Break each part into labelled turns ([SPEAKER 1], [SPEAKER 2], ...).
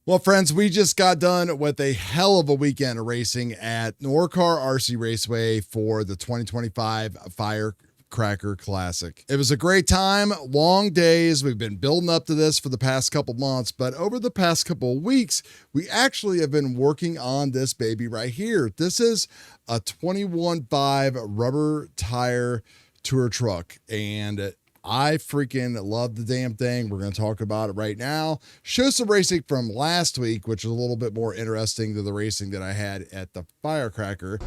[SPEAKER 1] Well, friends, we just got done with a hell of a weekend of racing at Norcar RC Raceway for the 2025 Firecracker Classic. It was a great time, long days. We've been building up to this for the past couple months, but over the past couple of weeks, we actually have been working on this baby right here. This is a 21.5 rubber tire tour truck, and I freaking love the damn thing. We're going to talk about it right now. Show some racing from last week, which was a little bit more interesting than the racing that I had at the Firecracker.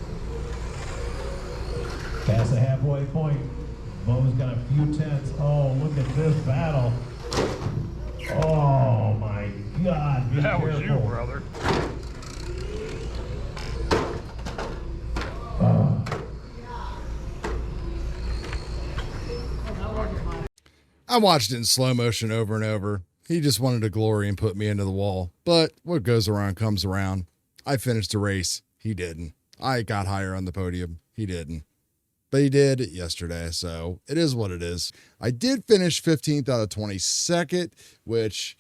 [SPEAKER 2] Past the halfway point. Bo's got a few tenths. Oh, look at this battle. Oh my God. Be
[SPEAKER 3] that
[SPEAKER 2] careful.
[SPEAKER 3] Was you, brother.
[SPEAKER 1] I watched it in slow motion over and over. He just wanted to glory and put me into the wall. But what goes around comes around. I finished the race. He didn't. I got higher on the podium. He didn't. But he did yesterday, so it is what it is. I did finish 15th out of 22nd, which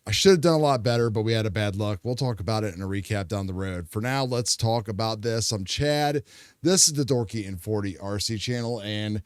[SPEAKER 1] I should have done a lot better, but we had a bad luck. We'll talk about it in a recap down the road. For now, let's talk about this. I'm Chad. This is the Dorky and 40 RC channel, and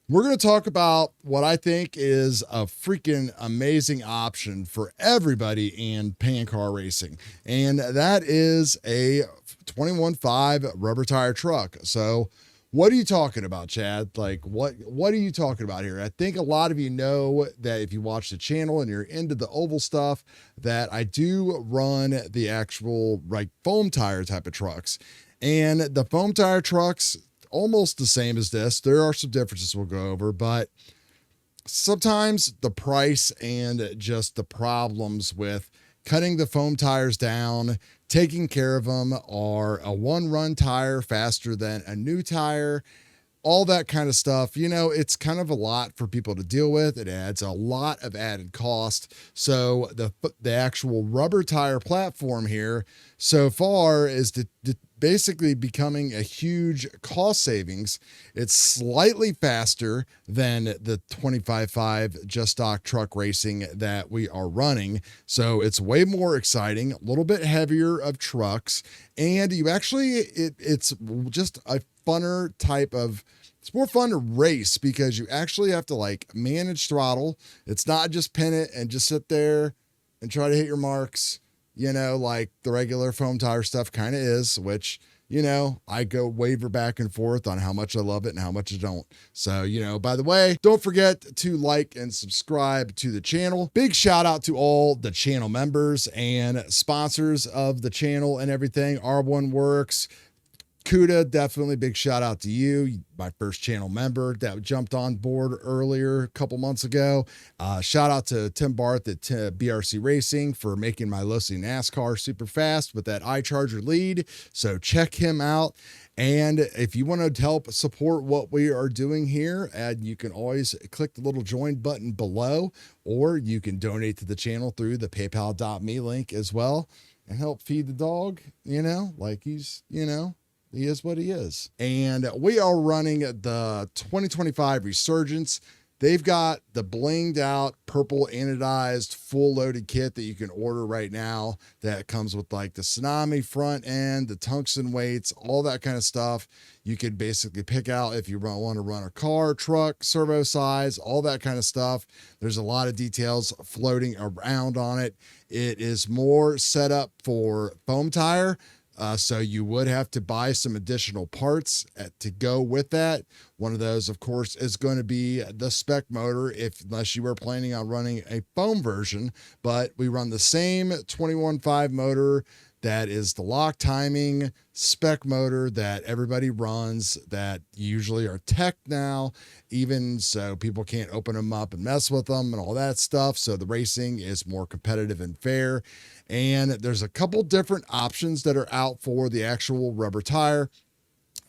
[SPEAKER 1] we're going to talk about what I think is a freaking amazing option for everybody in pan car racing. And that is a 21.5 rubber tire truck. So what are you talking about, Chad? Like, what are you talking about here? I think a lot of you know that if you watch the channel and you're into the oval stuff, that I do run the actual like foam tire type of trucks. And the foam tire trucks, almost the same as this. There are some differences we'll go over, but sometimes the price and just the problems with cutting the foam tires down, taking care of them, are a one-run tire faster than a new tire, all that kind of stuff. You know, it's kind of a lot for people to deal with. It adds a lot of added cost. So the actual rubber tire platform here so far is basically becoming a huge cost savings. It's slightly faster than the 25.5 just stock truck racing that we are running. So it's way more exciting, a little bit heavier of trucks. And you actually, it's just a funner type of, it's more fun to race because you actually have to like manage throttle. It's not just pin it and just sit there and try to hit your marks, you know, like the regular foam tire stuff kind of is, which, you know, I go waver back and forth on how much I love it and how much I don't. So, you know, by the way, don't forget to like and subscribe to the channel. Big shout out to all the channel members and sponsors of the channel and everything. R1 Works, Kuda, definitely big shout out to you, my first channel member that jumped on board earlier a couple months ago. Shout out to Tim Barth at BRC Racing for making my Lucy NASCAR super fast with that iCharger lead. So check him out. And if you want to help support what we are doing here, you can always click the little join button below, or you can donate to the channel through the paypal.me link as well and help feed the dog, you know, like he's, you know, he is what he is. And we are running the 2025 Resurgence. They've got the blinged out purple anodized full loaded kit that you can order right now that comes with like the Tsunami front end, the tungsten weights, all that kind of stuff. You could basically pick out if you want to run a car, truck, servo size, all that kind of stuff. There's a lot of details floating around on it. It is more set up for foam tire. So you would have to buy some additional parts to go with that. One of those, of course, is going to be the spec motor, unless you were planning on running a foam version. But we run the same 21.5 motor that is the lock timing spec motor that everybody runs, that usually are tech now, even so people can't open them up and mess with them and all that stuff. So the racing is more competitive and fair. And there's a couple different options that are out for the actual rubber tire.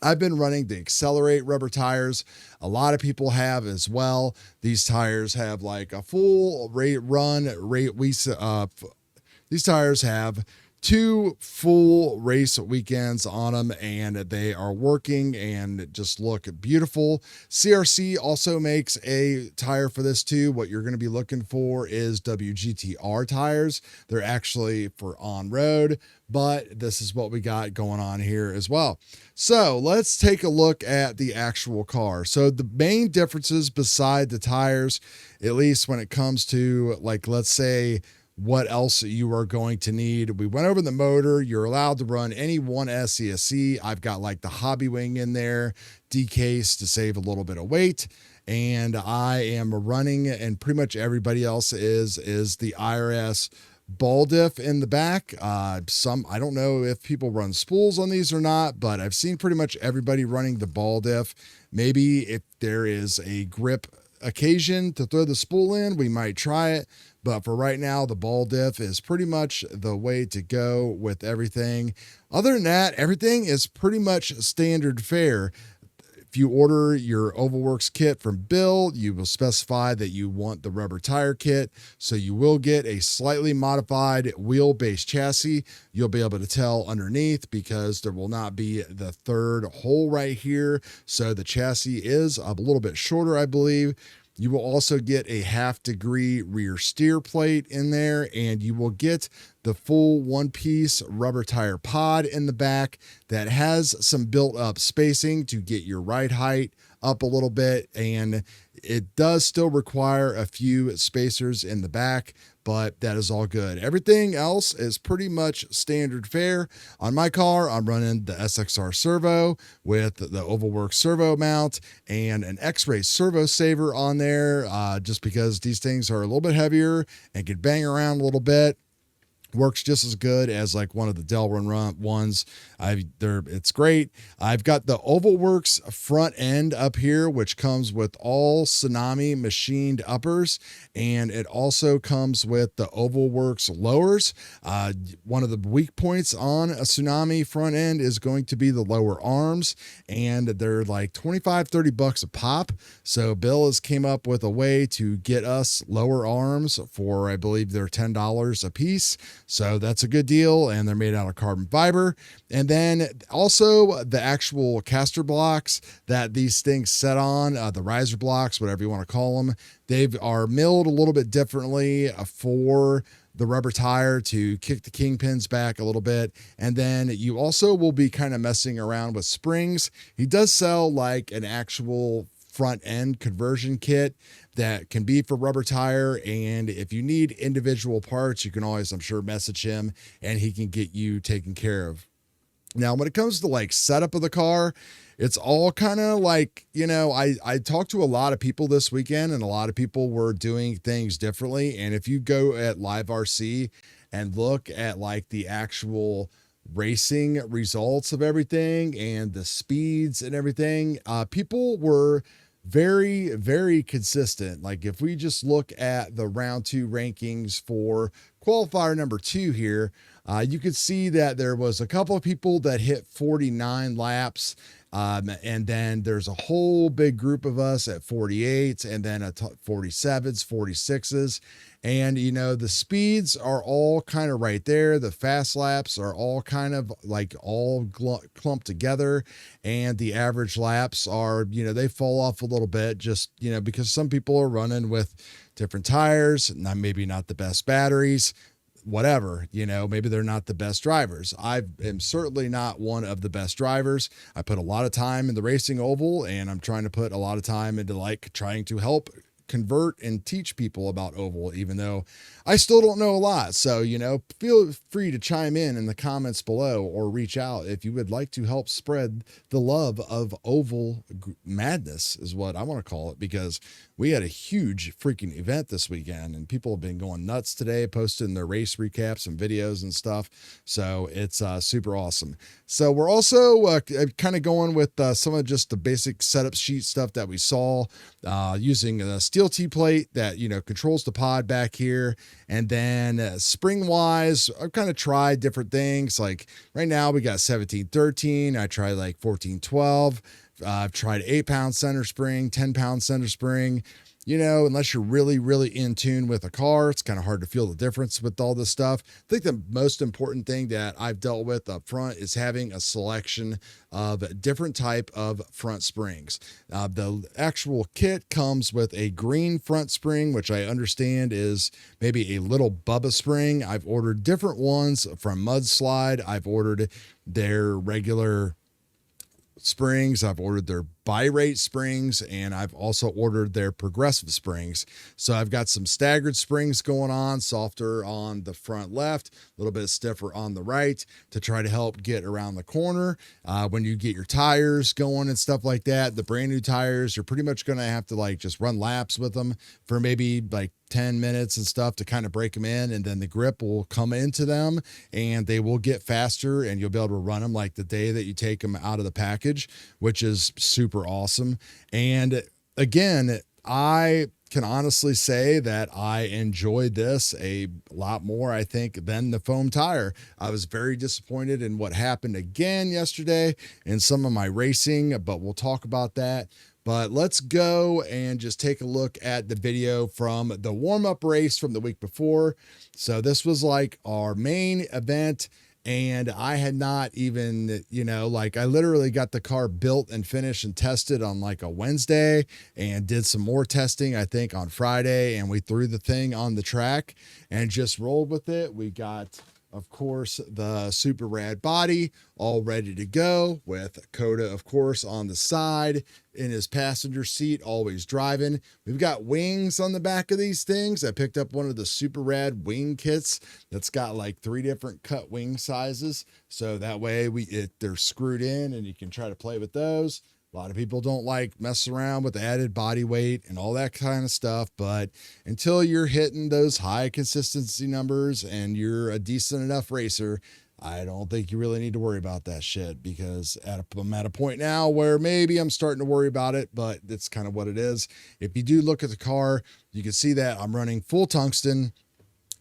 [SPEAKER 1] I've been running the Accelerate rubber tires. A lot of people have as well. These tires have like a full rate run rate. These tires have 2 full race weekends on them, and they are working and just look beautiful. CRC also makes a tire for this too. What you're going to be looking for is WGTR tires. They're actually for on-road, but this is what we got going on here as well. So let's take a look at the actual car. So the main differences beside the tires, at least when it comes to, like, let's say, what else you are going to need. We went over the motor. You're allowed to run any 1S ESC. I've got like the hobby wing in there, decase to save a little bit of weight. And I am running, and pretty much everybody else is the IRS ball diff in the back. I don't know if people run spools on these or not, but I've seen pretty much everybody running the ball diff. Maybe if there is a grip occasion to throw the spool in, we might try it. But for right now, the ball diff is pretty much the way to go with everything. Other than that, everything is pretty much standard fare. If you order your OvalWorks kit from Bill, you will specify that you want the rubber tire kit. So you will get a slightly modified wheelbase chassis. You'll be able to tell underneath because there will not be the third hole right here. So the chassis is a little bit shorter, I believe. You will also get a 1/2 degree rear steer plate in there, and you will get the full one-piece rubber tire pod in the back that has some built-up spacing to get your ride height up a little bit, and it does still require a few spacers in the back, but that is all good. Everything else is pretty much standard fare. On my car, I'm running the SXR servo with the OvalWorks servo mount and an X-Ray servo saver on there, just because these things are a little bit heavier and can bang around a little bit. Works just as good as like one of the Delrin ones. It's great. I've got the OvalWorks front end up here, which comes with all Tsunami machined uppers, and it also comes with the OvalWorks lowers. One of the weak points on a Tsunami front end is going to be the lower arms, and they're like $25-30 a pop. So Bill has came up with a way to get us lower arms for, I believe they're $10 a piece. So that's a good deal, and they're made out of carbon fiber. And then also the actual caster blocks that these things set on, the riser blocks, whatever you want to call them, they are milled a little bit differently for the rubber tire to kick the kingpins back a little bit. And then you also will be kind of messing around with springs. He does sell like an actual front end conversion kit that can be for rubber tire, and if you need individual parts, you can always, I'm sure, message him and he can get you taken care of. Now, when it comes to like setup of the car, it's all kind of like, you know, I talked to a lot of people this weekend, and a lot of people were doing things differently. And if you go at Live RC and look at like the actual racing results of everything and the speeds and everything, people were very, very consistent. Like if we just look at the round 2 rankings for qualifier number 2 here, you could see that there was a couple of people that hit 49 laps. And then there's a whole big group of us at 48, and then 47s, 46s. And, you know, the speeds are all kind of right there. The fast laps are all kind of like all clumped together. And the average laps are, you know, they fall off a little bit just, you know, because some people are running with different tires, maybe not the best batteries, whatever, you know, maybe they're not the best drivers. I am certainly not one of the best drivers. I put a lot of time in the racing oval, and I'm trying to put a lot of time into like trying to help convert and teach people about oval, even though I still don't know a lot. So, you know, feel free to chime in the comments below or reach out if you would like to help spread the love of oval madness, is what I want to call it, because we had a huge freaking event this weekend, and people have been going nuts today, posting their race recaps and videos and stuff. So it's super awesome. So we're also kind of going with some of just the basic setup sheet stuff that we saw, using a steel T-plate that, you know, controls the pod back here. And then spring wise, I've kind of tried different things. Like right now we got 1713. I tried like 1412. I've tried 8-pound center spring, 10-pound center spring. you know, unless you're really, really in tune with a car, it's kind of hard to feel the difference with all this stuff. I think the most important thing that I've dealt with up front is having a selection of different type of front springs. The actual kit comes with a green front spring, which I understand is maybe a little Bubba spring. I've ordered different ones from Mudslide. I've ordered their regular springs. I've ordered their bi-rate springs, and I've also ordered their progressive springs. So I've got some staggered springs going on, softer on the front left, a little bit stiffer on the right, to try to help get around the corner. When you get your tires going and stuff like that, the brand new tires, you're pretty much going to have to like just run laps with them for maybe like 10 minutes and stuff to kind of break them in, and then the grip will come into them and they will get faster, and you'll be able to run them like the day that you take them out of the package, which is super awesome. And again, I can honestly say that I enjoyed this a lot more, I think, than the foam tire. I was very disappointed in what happened again yesterday in some of my racing, but we'll talk about that. But let's go and just take a look at the video from the warm-up race from the week before. So this was like our main event, and I had not even, you know, like I literally got the car built and finished and tested on like a Wednesday, and did some more testing, I think, on Friday, and we threw the thing on the track and just rolled with it. We got, of course, the super rad body all ready to go, with Coda, of course, on the side in his passenger seat, always driving. We've got wings on the back of these things. I picked up one of the super rad wing kits that's got like 3 different cut wing sizes, so that way they're screwed in and you can try to play with those. A lot of people don't like messing around with added body weight and all that kind of stuff, but until you're hitting those high consistency numbers and you're a decent enough racer, I don't think you really need to worry about that shit, because I'm at a point now where maybe I'm starting to worry about it, but it's kind of what it is. If you do look at the car, you can see that I'm running full tungsten,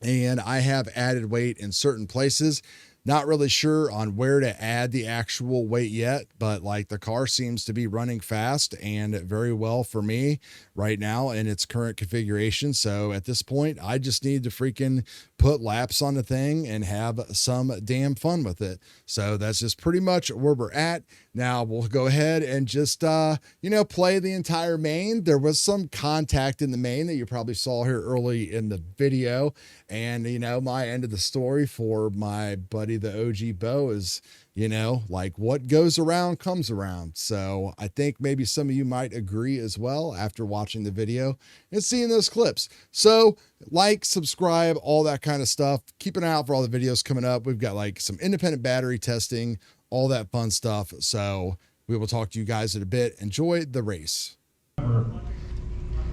[SPEAKER 1] and I have added weight in certain places. Not really sure on where to add the actual weight yet, but like the car seems to be running fast and very well for me right now in its current configuration. So at this point, I just need to freaking put laps on the thing and have some damn fun with it. So that's just pretty much where we're at. Now we'll go ahead and just, you know, play the entire main. There was some contact in the main that you probably saw here early in the video. And, you know, my end of the story for my buddy, the OG Bo, is, you know, like what goes around comes around. So I think maybe some of you might agree as well after watching the video and seeing those clips. So like, subscribe, all that kind of stuff. Keep an eye out for all the videos coming up. We've got like some independent battery testing, all that fun stuff. So we will talk to you guys in a bit. Enjoy the race.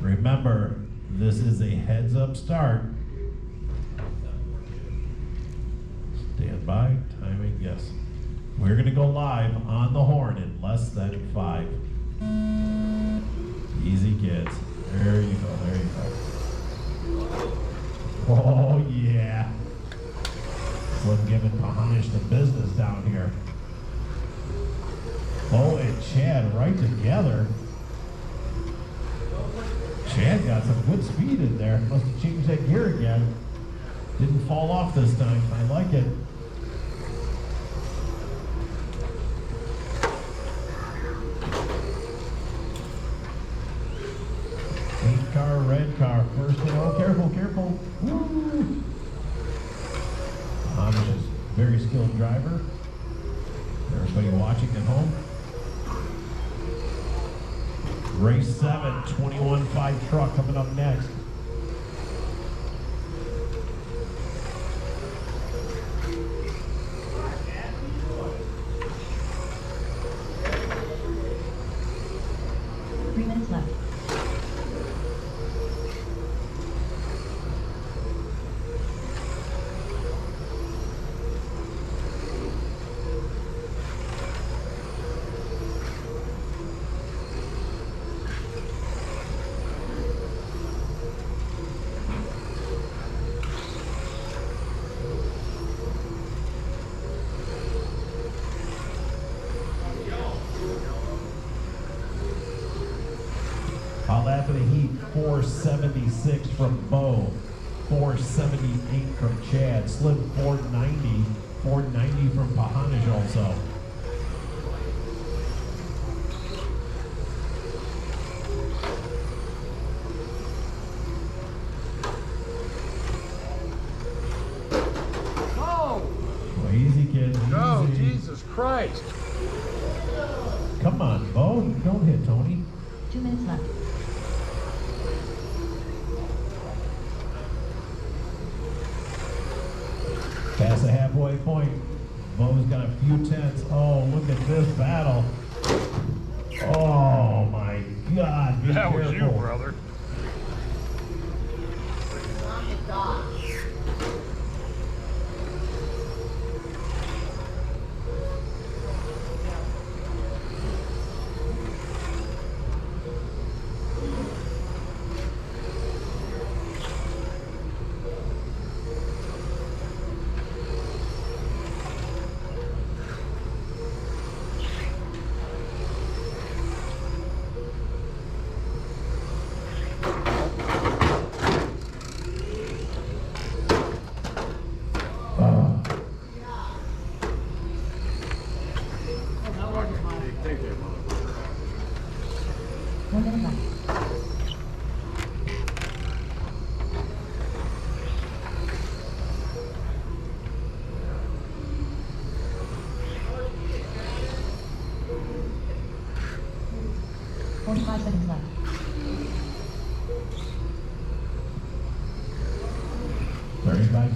[SPEAKER 2] Remember, this is a heads up start. Stand by, timing, yes. We're gonna go live on the horn in less than 5. Easy, kids. There you go, there you go. Oh yeah. Slim giving Pahanish the business down here. Oh, and Chad right together. Chad got some good speed in there. Must have changed that gear again. Didn't fall off this time. I like it. Pink car, red car. First one. Oh, careful, careful. Woo! Amish is a very skilled driver. Everybody watching at home. Race 7, 21.5 truck coming up next. 476 from Bo, 478 from Chad, Slim 490, 490 from Pahanish also. Easy, kid.
[SPEAKER 3] No,
[SPEAKER 2] easy.
[SPEAKER 3] Jesus Christ.
[SPEAKER 2] Come on, Bo. Don't hit Tony.
[SPEAKER 4] 2 minutes left.
[SPEAKER 2] Past the halfway point. Bo's got a few tenths. Oh, look at this battle. Oh, my God. Be
[SPEAKER 3] That was
[SPEAKER 2] careful.
[SPEAKER 3] you, brother.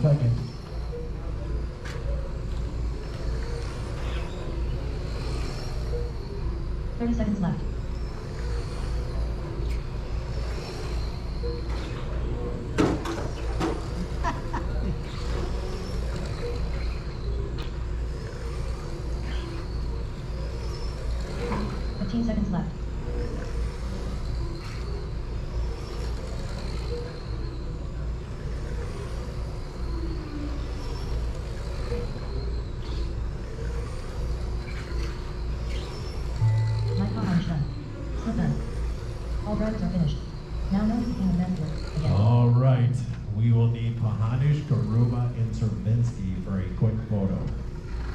[SPEAKER 2] Seconds.
[SPEAKER 4] Thirty seconds left. Seconds left. All drivers are finished. Now noticing the network again.
[SPEAKER 2] All right. We will need Pahanish, Karuma, and Cervinski for a quick photo.